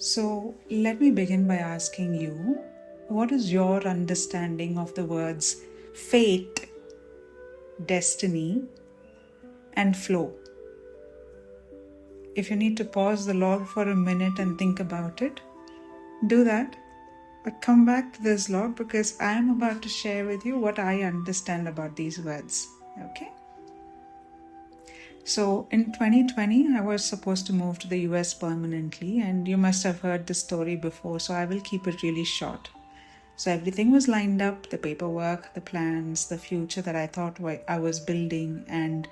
So, let me begin by asking you, what is your understanding of the words fate, destiny, and flow? If you need to pause the log for a minute and think about it, do that. But come back to this log because I am about to share with you what I understand about these words. Okay? So in 2020, I was supposed to move to the US permanently, and you must have heard this story before, so I will keep it really short. So everything was lined up, the paperwork, the plans, the future that I thought I was building, and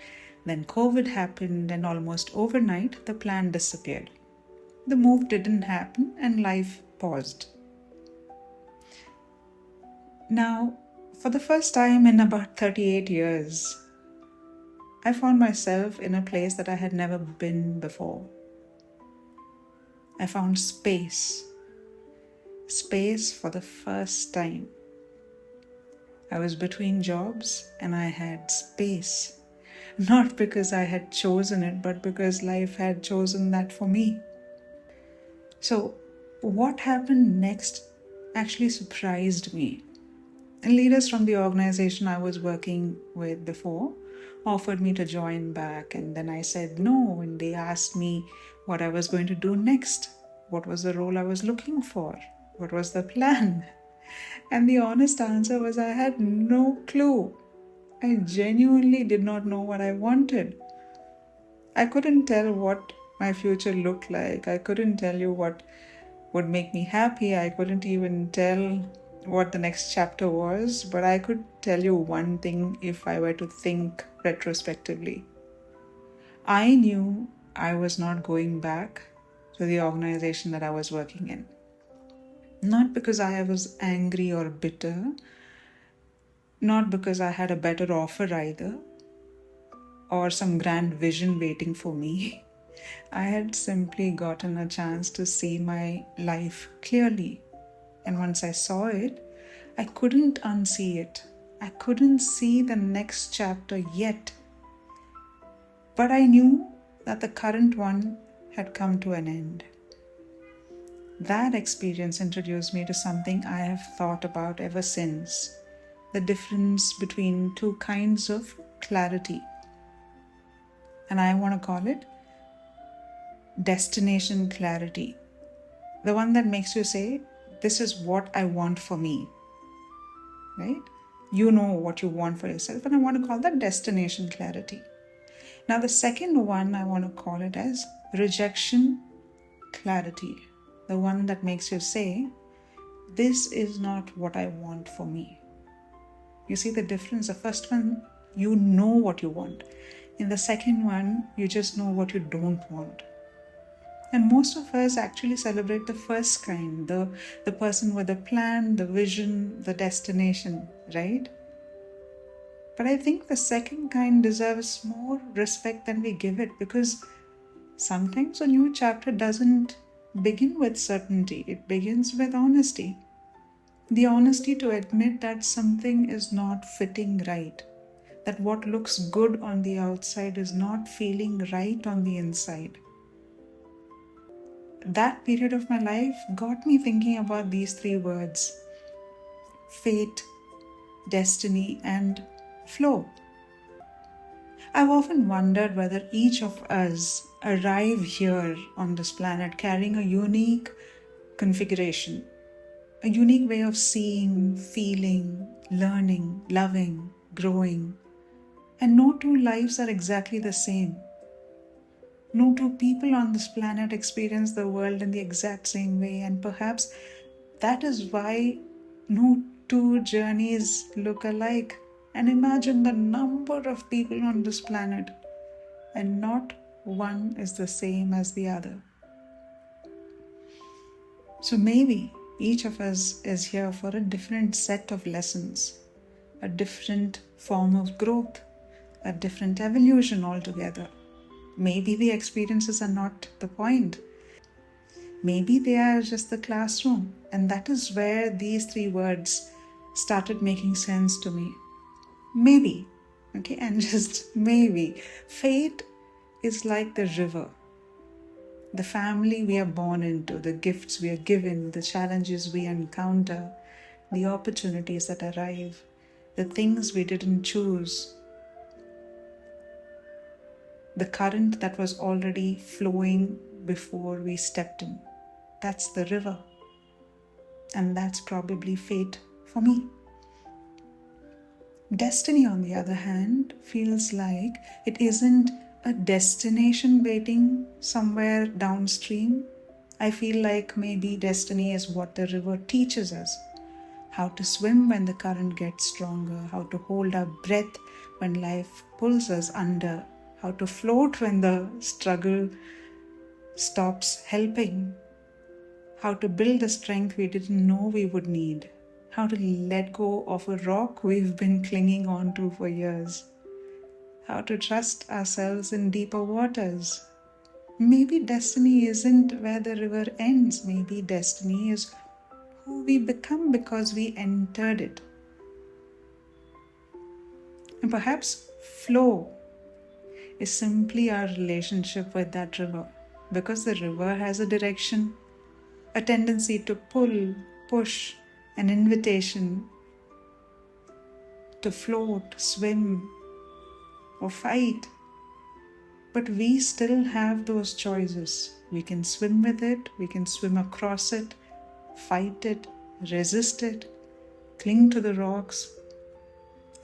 then COVID happened, and almost overnight, the plan disappeared. The move didn't happen, and life paused. Now, for the first time in about 38 years, I found myself in a place that I had never been before. I found space for the first time. I was between jobs and I had space. Not because I had chosen it, but because life had chosen that for me. So, what happened next actually surprised me. And leaders from the organization I was working with before offered me to join back, and then I said no, and they asked me what I was going to do next. What was the role I was looking for? What was the plan? And the honest answer was I had no clue. I genuinely did not know what I wanted. I couldn't tell what my future looked like. I couldn't tell you what would make me happy. I couldn't even tell what the next chapter was, but I could tell you one thing if I were to think retrospectively. I knew I was not going back to the organization that I was working in. Not because I was angry or bitter, not because I had a better offer either, or some grand vision waiting for me. I had simply gotten a chance to see my life clearly. And once I saw it, I couldn't unsee it. I couldn't see the next chapter yet. But I knew that the current one had come to an end. That experience introduced me to something I have thought about ever since: the difference between two kinds of clarity. And I want to call it destination clarity. The one that makes you say, this is what I want for me, right? You know what you want for yourself, and I want to call that destination clarity. Now, the second one, I want to call it as rejection clarity. The one that makes you say, this is not what I want for me. You see the difference? The first one, you know what you want. In the second one, you just know what you don't want. And most of us actually celebrate the first kind, the person with the plan, the vision, the destination, right? But I think the second kind deserves more respect than we give it, because sometimes a new chapter doesn't begin with certainty, it begins with honesty. The honesty to admit that something is not fitting right, that what looks good on the outside is not feeling right on the inside. That period of my life got me thinking about these three words: fate, destiny, and flow. I've often wondered whether each of us arrive here on this planet carrying a unique configuration, a unique way of seeing, feeling, learning, loving, growing. And no two lives are exactly the same. No two people on this planet experience the world in the exact same way, and perhaps that is why no two journeys look alike. And imagine the number of people on this planet, and not one is the same as the other. So maybe each of us is here for a different set of lessons, a different form of growth, a different evolution altogether. Maybe the experiences are not the point. Maybe they are just the classroom. And that is where these three words started making sense to me. Maybe, okay, and just maybe. Fate is like the river. The family we are born into, the gifts we are given, the challenges we encounter, the opportunities that arrive, the things we didn't choose, the current that was already flowing before we stepped in. That's the river. And that's probably fate for me. Destiny, on the other hand, feels like it isn't a destination waiting somewhere downstream. I feel like maybe destiny is what the river teaches us. How to swim when the current gets stronger, how to hold our breath when life pulls us under, how to float when the struggle stops helping, how to build the strength we didn't know we would need, how to let go of a rock we've been clinging on to for years, how to trust ourselves in deeper waters. Maybe destiny isn't where the river ends. Maybe destiny is who we become because we entered it. And perhaps flow is simply our relationship with that river, because the river has a direction, a tendency to pull, push, an invitation to float, swim, or fight. But we still have those choices. We can swim with it, we can swim across it, fight it, resist it, cling to the rocks,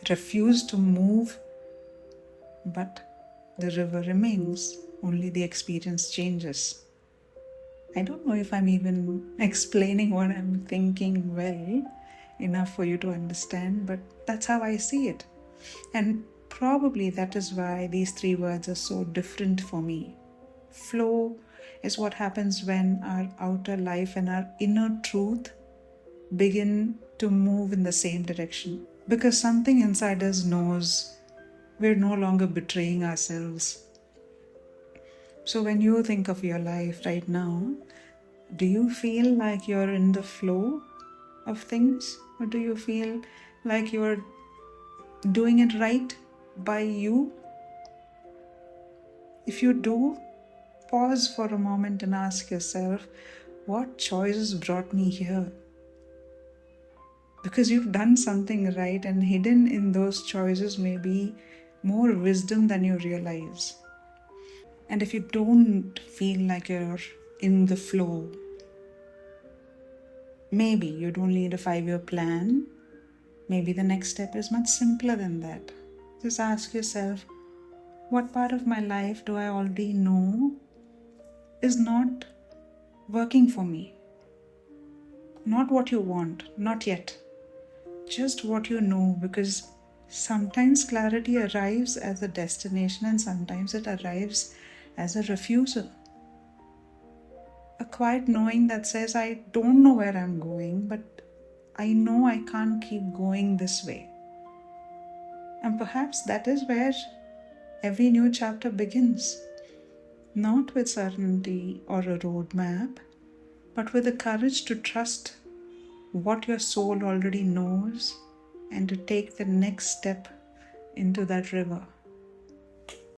refuse to move, but the river remains, only the experience changes. I don't know if I'm even explaining what I'm thinking well enough for you to understand, but that's how I see it. And probably that is why these three words are so different for me. Flow is what happens when our outer life and our inner truth begin to move in the same direction. Because something inside us knows we're no longer betraying ourselves. So when you think of your life right now, do you feel like you're in the flow of things? Or do you feel like you're doing it right by you? If you do, pause for a moment and ask yourself, what choices brought me here? Because you've done something right, and hidden in those choices may be more wisdom than you realize. And if you don't feel like you're in the flow, maybe you don't need a 5-year plan. Maybe the next step is much simpler than that. Just ask yourself, what part of my life do I already know is not working for me? Not what you want, not yet. Just what you know, because sometimes clarity arrives as a destination and sometimes it arrives as a refusal. A quiet knowing that says, I don't know where I'm going, but I know I can't keep going this way. And perhaps that is where every new chapter begins. Not with certainty or a roadmap, but with the courage to trust what your soul already knows and to take the next step into that river.